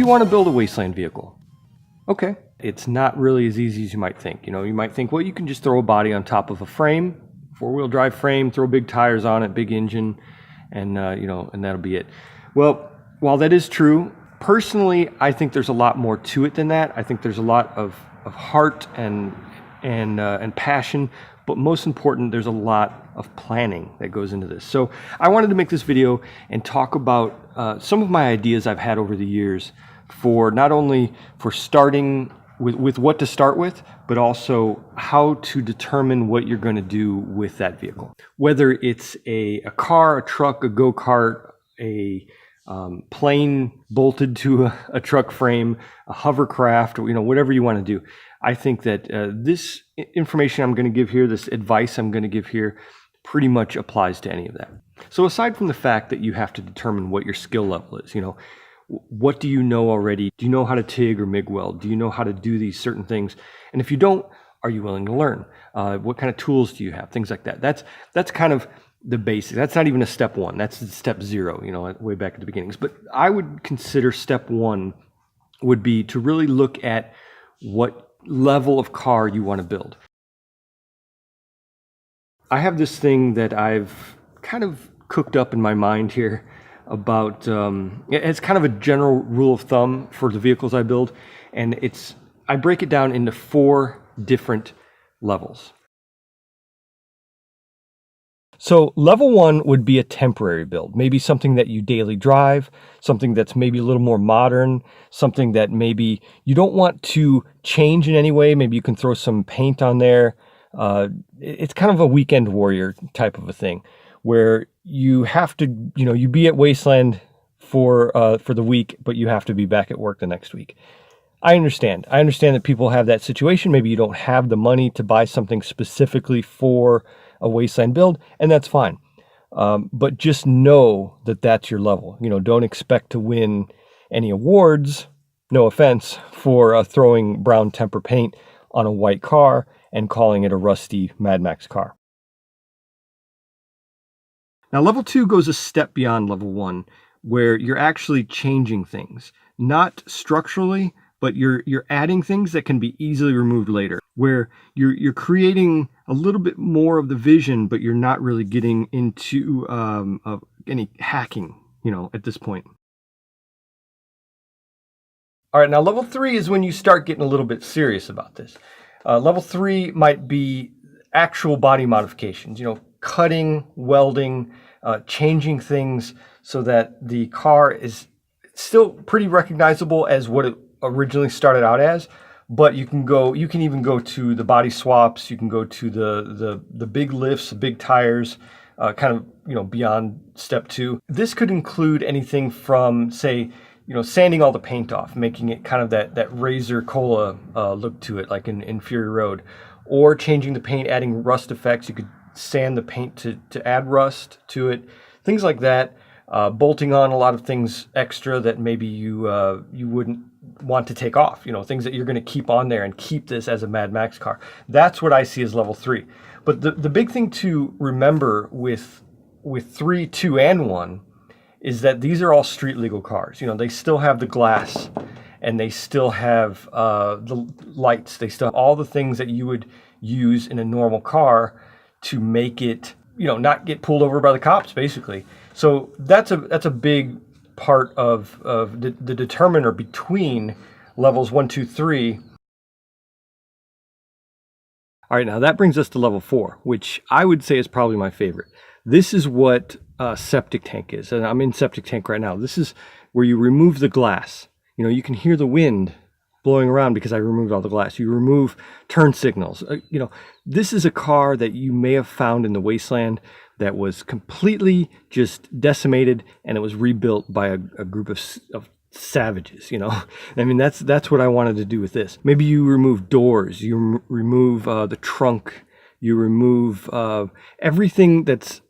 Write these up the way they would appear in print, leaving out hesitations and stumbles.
you want to build a Wasteland vehicle. Okay, it's not really as easy as you might think. You know, you might think, well, you can just throw a body on top of a frame, four-wheel drive frame, throw big tires on it, big engine, and and that'll be it. Well, while that is true, personally, I think there's a lot more to it than that. I think there's a lot of heart and passion, but most important, there's a lot of planning that goes into this. So I wanted to make this video and talk about some of my ideas I've had over the years for not only for starting with what to start with, but also how to determine what you're going to do with that vehicle. Whether it's a car, a truck, a go-kart, a plane bolted to a truck frame, a hovercraft, whatever you want to do. I think that this information I'm going to give here, this advice I'm going to give here, pretty much applies to any of that. So aside from the fact that you have to determine what your skill level is, what do you know already? Do you know how to TIG or MIG weld? Do you know how to do these certain things? And if you don't, are you willing to learn? What kind of tools do you have? Things like that. That's kind of the basic. That's not even a step one. That's step zero, way back at the beginnings. But I would consider step one would be to really look at what level of car you want to build. I have this thing that I've kind of cooked up in my mind here about, it's kind of a general rule of thumb for the vehicles I build, and I break it down into 4 different levels. So level 1 would be a temporary build, maybe something that you daily drive, something that's maybe a little more modern, something that maybe you don't want to change in any way. Maybe you can throw some paint on there. It's kind of a weekend warrior type of a thing where you have to, you be at Wasteland for the week, but you have to be back at work the next week. I understand that people have that situation. Maybe you don't have the money to buy something specifically for a Wasteland build, and that's fine. But just know that that's your level. Don't expect to win any awards, no offense, for throwing brown temper paint on a white car and calling it a rusty Mad Max car. Now, level 2 goes a step beyond level 1, where you're actually changing things, not structurally, but you're adding things that can be easily removed later, where you're creating a little bit more of the vision, but you're not really getting into any hacking, at this point. All right, now level 3 is when you start getting a little bit serious about this. Level 3 might be actual body modifications, cutting, welding, changing things so that the car is still pretty recognizable as what it originally started out as, but you can even go to the body swaps, you can go to the big lifts, big tires, kind of, beyond step 2. This could include anything from, say, sanding all the paint off, making it kind of that Razor Cola look to it, like in Fury Road, or changing the paint, adding rust effects. You could sand the paint to add rust to it, things like that. Bolting on a lot of things extra that maybe you wouldn't want to take off, things that you're going to keep on there and keep this as a Mad Max car. That's what I see as level 3. But the big thing to remember with 3, 2, and 1 is that these are all street legal cars. They still have the glass, and they still have the lights. They still have all the things that you would use in a normal car to make it, not get pulled over by the cops, basically. So that's a big part of the determiner between levels 1, 2, 3. All right, now that brings us to level 4, which I would say is probably my favorite. This is what a septic tank is, and I'm in septic tank right now. This is where you remove the glass. You can hear the wind blowing around because I removed all the glass. You remove turn signals. This is a car that you may have found in the Wasteland that was completely just decimated, and it was rebuilt by a group of savages. I mean, that's what I wanted to do with this. Maybe you remove doors, you remove the trunk, you remove everything that's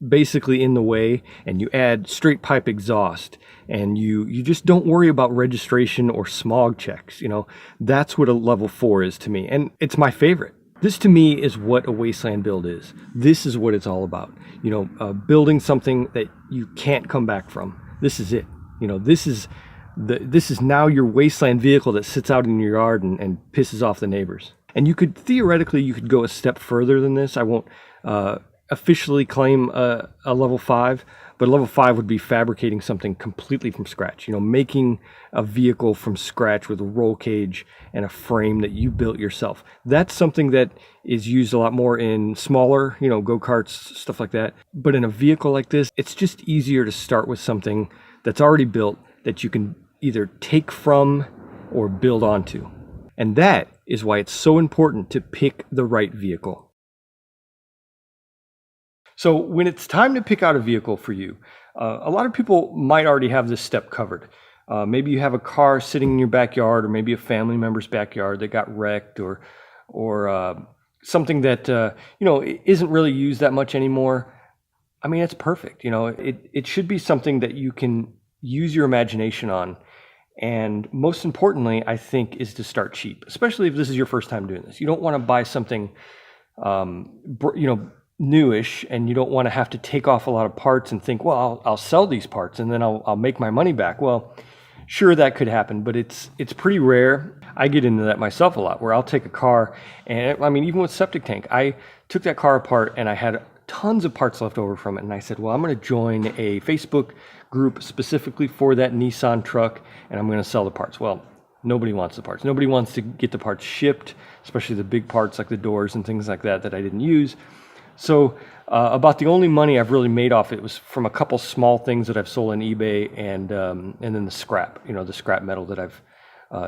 basically in the way, and you add straight pipe exhaust, and you just don't worry about registration or smog checks. That's what a level 4 is to me, and it's my favorite. This to me is what a Wasteland build is. This is what it's all about. Building something that you can't come back from. This is it. This is This is now your Wasteland vehicle that sits out in your yard and pisses off the neighbors. And you could theoretically, you could go a step further than this. I won't officially claim a level 5, but level 5 would be fabricating something completely from scratch. You know, making a vehicle from scratch with a roll cage and a frame that you built yourself. That's something that is used a lot more in smaller, you know, go-karts, stuff like that. But in a vehicle like this, it's just easier to start with something that's already built that you can either take from or build onto. And that is why it's so important to pick the right vehicle. So when it's time to pick out a vehicle for you, a lot of people might already have this step covered. Maybe you have a car sitting in your backyard, or maybe a family member's backyard that got wrecked, or something that you know, isn't really used that much anymore. I mean, it's perfect. You know, it should be something that you can use your imagination on. And most importantly, I think, is to start cheap, especially if this is your first time doing this. You don't want to buy something, you know, newish, and you don't want to have to take off a lot of parts and think, well, I'll sell these parts and then I'll make my money back. Well, sure, that could happen, but it's pretty rare. I get into that myself a lot, where I'll take a car, and I mean, even with septic tank, I took that car apart and I had tons of parts left over from it, and I said, well, I'm going to join a Facebook group specifically for that Nissan truck, and I'm going to sell the parts. Well, nobody wants the parts. Nobody wants to get the parts shipped, especially the big parts like the doors and things like that I didn't use. So about the only money I've really made off it was from a couple small things that I've sold on eBay, and then the scrap, you know, the scrap metal that I've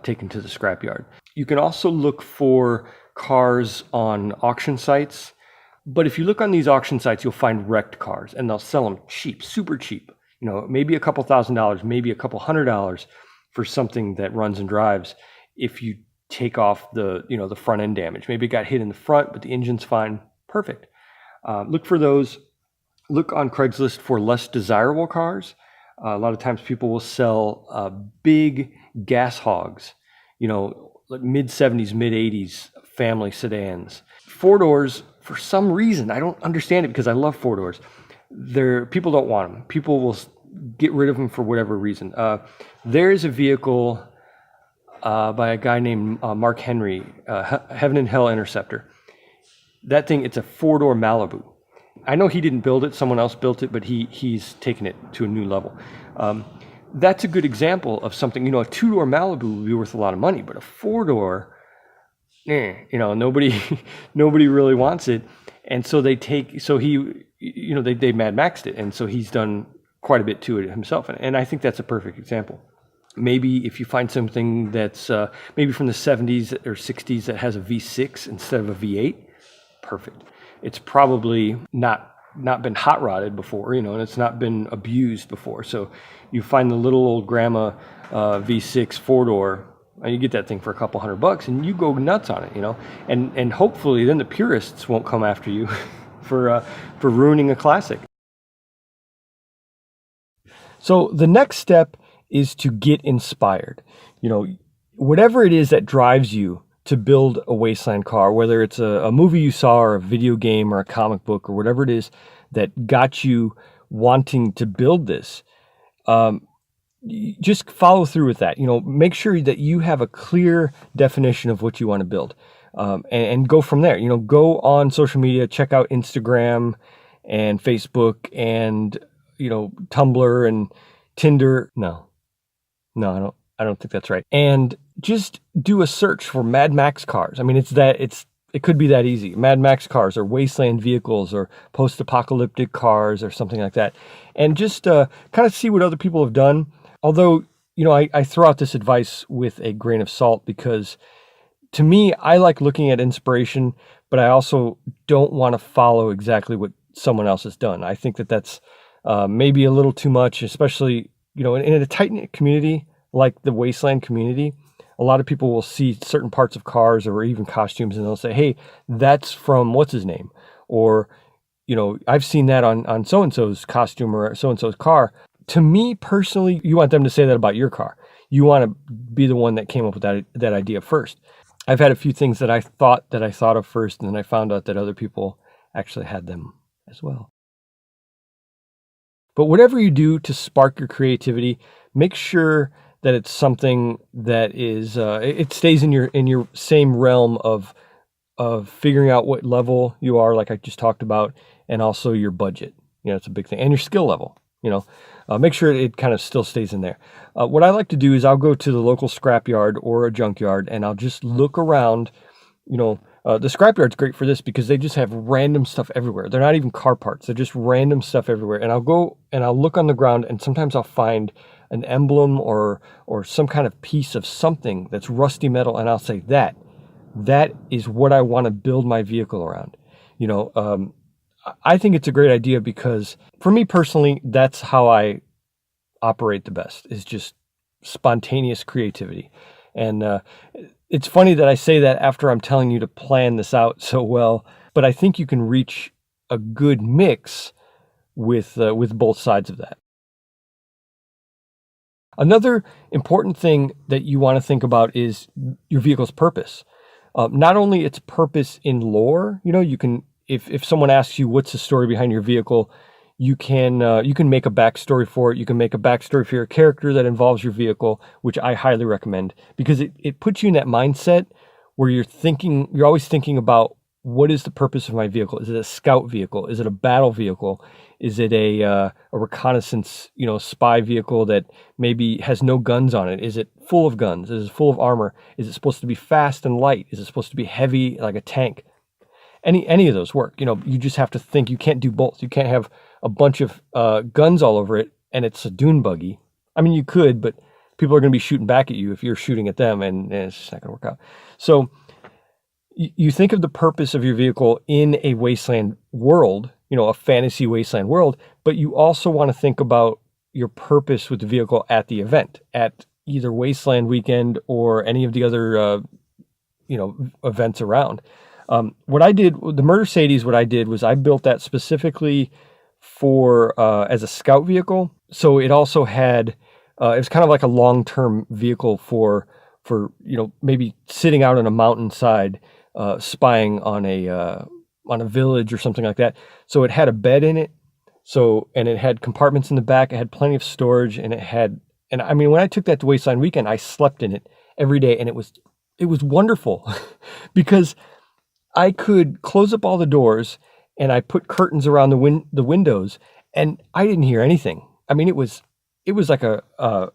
taken to the scrap yard. You can also look for cars on auction sites, but if you look on these auction sites, you'll find wrecked cars, and they'll sell them cheap, super cheap. You know, maybe a couple $1,000s, maybe a couple $100 for something that runs and drives. If you take off the, you know, the front end damage, maybe it got hit in the front, but the engine's fine, perfect. Look for those. Look on Craigslist for less desirable cars. A lot of times people will sell big gas hogs, you know, like mid-70s, mid-80s family sedans. 4-doors, for some reason, I don't understand it, because I love 4-doors. People don't want them. People will get rid of them for whatever reason. There is a vehicle by a guy named Mark Henry, Heaven and Hell Interceptor. That thing, it's a 4-door Malibu. I know he didn't build it, someone else built it, but he's taken it to a new level. That's a good example of something, you know, a 2-door Malibu would be worth a lot of money, but a 4-door, you know, nobody really wants it. And so they Mad Maxed it, and so he's done quite a bit to it himself. And I think that's a perfect example. Maybe if you find something that's maybe from the 70s or 60s that has a V6 instead of a V8, perfect. It's probably not been hot rodded before, you know, and it's not been abused before. So you find the little old grandma V6 4-door, and you get that thing for a couple $100, and you go nuts on it, you know, and hopefully then the purists won't come after you for ruining a classic. So the next step is to get inspired. You know, whatever it is that drives you to build a Wasteland car, whether it's a movie you saw, or a video game, or a comic book, or whatever it is that got you wanting to build this, just follow through with that. You know, make sure that you have a clear definition of what you want to build, and go from there. You know, go on social media, check out Instagram and Facebook and, you know, Tumblr and Tinder. No, I don't think that's right. And just do a search for Mad Max cars. I mean, it could be that easy. Mad Max cars, or Wasteland vehicles, or post-apocalyptic cars, or something like that. And just kind of see what other people have done. Although, you know, I throw out this advice with a grain of salt, because to me, I like looking at inspiration, but I also don't want to follow exactly what someone else has done. I think that's maybe a little too much, especially, you know, in a tight-knit community like the Wasteland community. A lot of people will see certain parts of cars or even costumes, and they'll say, hey, that's from what's his name, or, you know, I've seen that on so-and-so's costume or so-and-so's car. To me personally, you want them to say that about your car. You want to be the one that came up with that idea first. I've had a few things that I thought of first, and then I found out that other people actually had them as well. But whatever you do to spark your creativity, make sure that it's something that is it stays in your same realm of figuring out what level you are, like I just talked about, and also your budget. It's a big thing, and your skill level. Make sure it kind of still stays in there. What I like to do is I'll go to the local scrapyard or a junkyard, and I'll just look around. The scrapyard's great for this because they just have random stuff everywhere. They're not even car parts. They're just random stuff everywhere. And I'll go and I'll look on the ground, and sometimes I'll find an emblem or some kind of piece of something that's rusty metal, and I'll say that is what I want to build my vehicle around. I think it's a great idea because for me personally, that's how I operate the best, is just spontaneous creativity. And it's funny that I say that after I'm telling you to plan this out so well, but I think you can reach a good mix with both sides of that. Another important thing that you want to think about is your vehicle's purpose. Not only its purpose in lore, you can, if someone asks you what's the story behind your vehicle, you can make a backstory for it. You can make a backstory for your character that involves your vehicle, which I highly recommend, because it puts you in that mindset where you're always thinking about, what is the purpose of my vehicle? Is it a scout vehicle? Is it a battle vehicle? Is it a reconnaissance, spy vehicle that maybe has no guns on it? Is it full of guns? Is it full of armor? Is it supposed to be fast and light? Is it supposed to be heavy like a tank? Any of those work. You just have to think. You can't do both. You can't have a bunch of guns all over it and it's a dune buggy. I mean, you could, but people are going to be shooting back at you if you're shooting at them, and it's just not going to work out. So you think of the purpose of your vehicle in a wasteland world, a fantasy wasteland world, but you also want to think about your purpose with the vehicle at the event, at either Wasteland weekend or any of the other, events around. What I did, the Mercedes, what I did was I built that specifically for, as a scout vehicle. So it also had, it was kind of like a long-term vehicle for, maybe sitting out on a mountainside, spying on a village or something like that. So it had a bed in it. And it had compartments in the back. It had plenty of storage, and I mean, when I took that to Wasteland weekend, I slept in it every day, and it was wonderful because I could close up all the doors and I put curtains around the windows, and I didn't hear anything. I mean, it was like a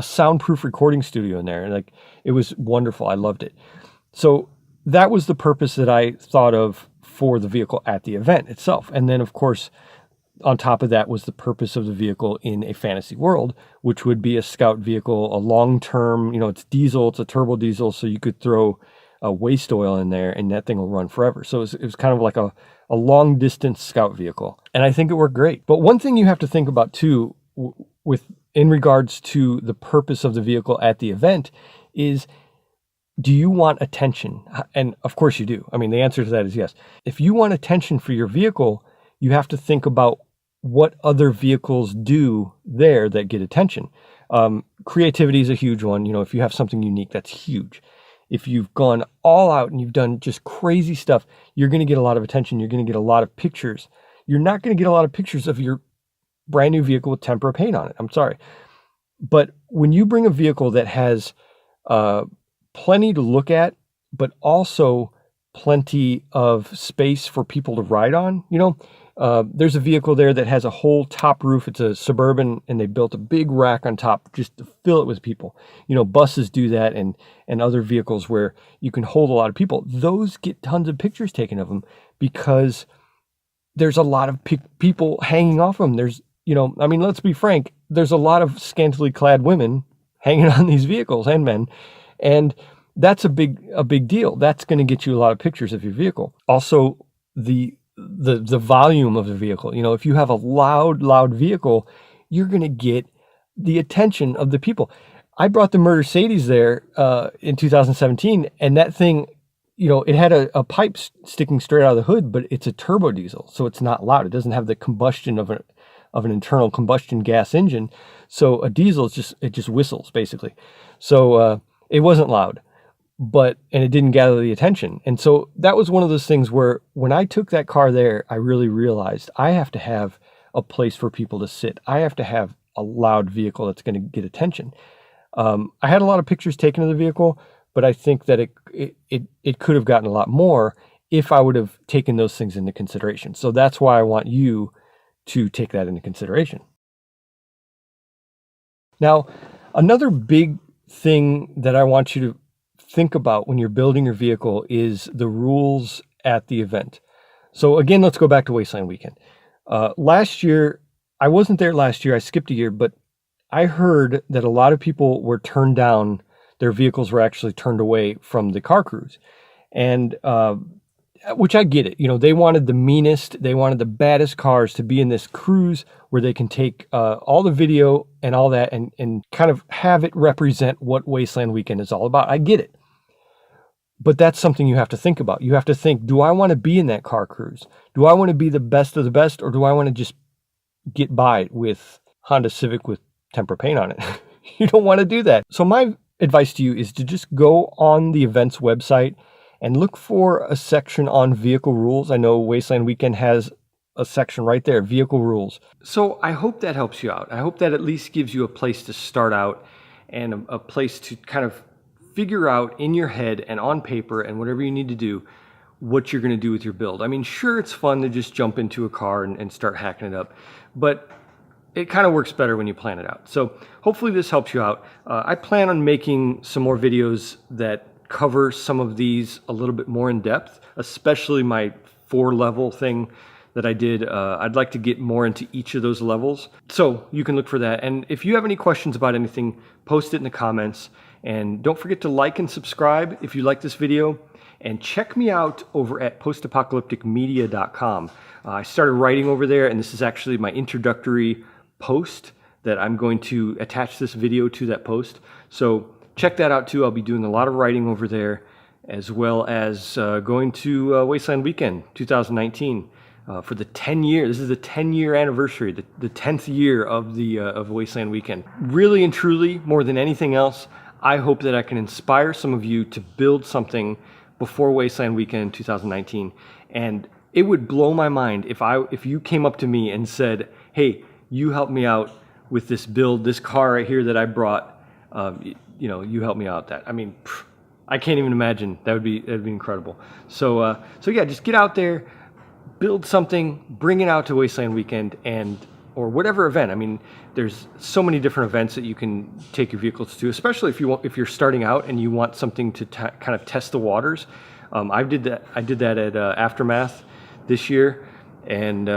soundproof recording studio in there, and like, it was wonderful. I loved it. So that was the purpose that I thought of for the vehicle at the event itself. And then, of course, on top of that was the purpose of the vehicle in a fantasy world, which would be a scout vehicle, a long-term, it's diesel, it's a turbo diesel, so you could throw waste oil in there and that thing will run forever. So it was kind of like a long-distance scout vehicle. And I think it worked great. But one thing you have to think about too, in regards to the purpose of the vehicle at the event, is, do you want attention? And of course you do. I mean, the answer to that is yes. If you want attention for your vehicle, you have to think about what other vehicles do there that get attention. Creativity is a huge one. If you have something unique, that's huge. If you've gone all out and you've done just crazy stuff, you're going to get a lot of attention. You're going to get a lot of pictures. You're not going to get a lot of pictures of your brand new vehicle with tempera paint on it. I'm sorry. But when you bring a vehicle that has plenty to look at, but also plenty of space for people to ride on, there's a vehicle there that has a whole top roof. It's a Suburban, and they built a big rack on top just to fill it with people. Buses do that, and other vehicles where you can hold a lot of people. Those get tons of pictures taken of them because there's a lot of people hanging off them. There's, I mean, let's be frank, there's a lot of scantily clad women hanging on these vehicles, and men, and that's a big deal. That's going to get you a lot of pictures of your vehicle. Also, the volume of the vehicle. If you have a loud vehicle, you're going to get the attention of the people. I brought the Mercedes there in 2017, and that thing, it had a pipe sticking straight out of the hood, but it's a turbo diesel, so it's not loud. It doesn't have the combustion of an internal combustion gas engine. So a diesel, it just whistles basically. So it wasn't loud. And it didn't gather the attention. And so that was one of those things where when I took that car there, I really realized I have to have a place for people to sit. I have to have a loud vehicle that's going to get attention. I had a lot of pictures taken of the vehicle, but I think that it could have gotten a lot more if I would have taken those things into consideration. So that's why I want you to take that into consideration. Now, another big thing that I want you to think about when you're building your vehicle is the rules at the event. So again, let's go back to Wasteland Weekend. Last year, I wasn't there last year. I skipped a year, but I heard that a lot of people were turned down. Their vehicles were actually turned away from the car cruise. And which I get it. You know, they wanted the meanest, they wanted the baddest cars to be in this cruise where they can take all the video and all that and kind of have it represent what Wasteland Weekend is all about. I get it. But that's something you have to think about. You have to think, do I want to be in that car cruise? Do I want to be the best of the best, or do I want to just get by with Honda Civic with temper paint on it? You don't want to do that. So my advice to you is to just go on the event's website and look for a section on vehicle rules. I know Wasteland Weekend has a section right there, vehicle rules. So I hope that helps you out. I hope that at least gives you a place to start out and a place to kind of figure out in your head and on paper and whatever you need to do what you're going to do with your build. I mean, sure, it's fun to just jump into a car and start hacking it up, but it kind of works better when you plan it out. So hopefully this helps you out. I plan on making some more videos that cover some of these a little bit more in depth, especially my 4-level thing that I did. I'd like to get more into each of those levels. So you can look for that. And if you have any questions about anything, post it in the comments. And don't forget to like and subscribe if you like this video. And check me out over at post-apocalypticmedia.com. I started writing over there, and this is actually my introductory post that I'm going to attach this video to that post. So check that out too. I'll be doing a lot of writing over there, as well as going to Wasteland Weekend 2019 for the 10-year. This is the 10-year anniversary, the 10th year of the of Wasteland Weekend. Really and truly, more than anything else, I hope that I can inspire some of you to build something before Wasteland Weekend 2019. And it would blow my mind if you came up to me and said, "Hey, you help me out with this build, this car right here that I brought. You know, you help me out." That, I mean, I can't even imagine. That'd be incredible. So yeah, just get out there, build something, bring it out to Wasteland Weekend or whatever event. I mean, there's so many different events that you can take your vehicles to, especially if you're starting out and you want something to kind of test the waters. I did that at Aftermath this year, and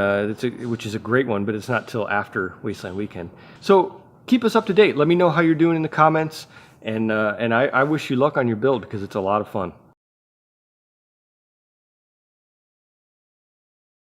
which is a great one, but it's not till after Wasteland Weekend. So keep us up to date. Let me know how you're doing in the comments, and I wish you luck on your build because it's a lot of fun.